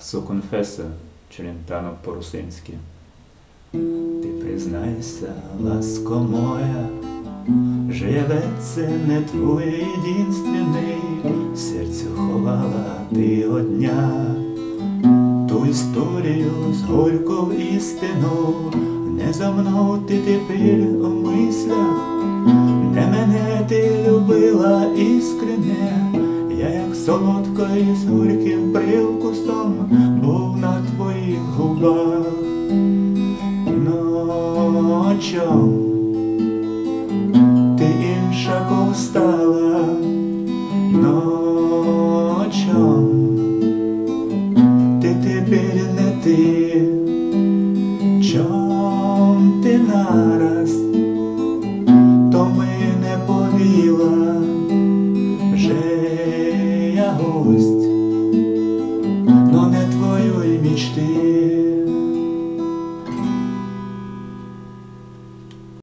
Su confessa Celentano по-русинськи. Ти признайся, ласко моя, живе це не твой єдинственний, в серцю ховала ти одня ту історію з горьку істину. Не за мною ти тепер у мислях, не мене ти любила іскрене. Я як солодко із горьким привкусом був на твоїх губах. Ночом ти інша стала, ночом ти тепер не ти.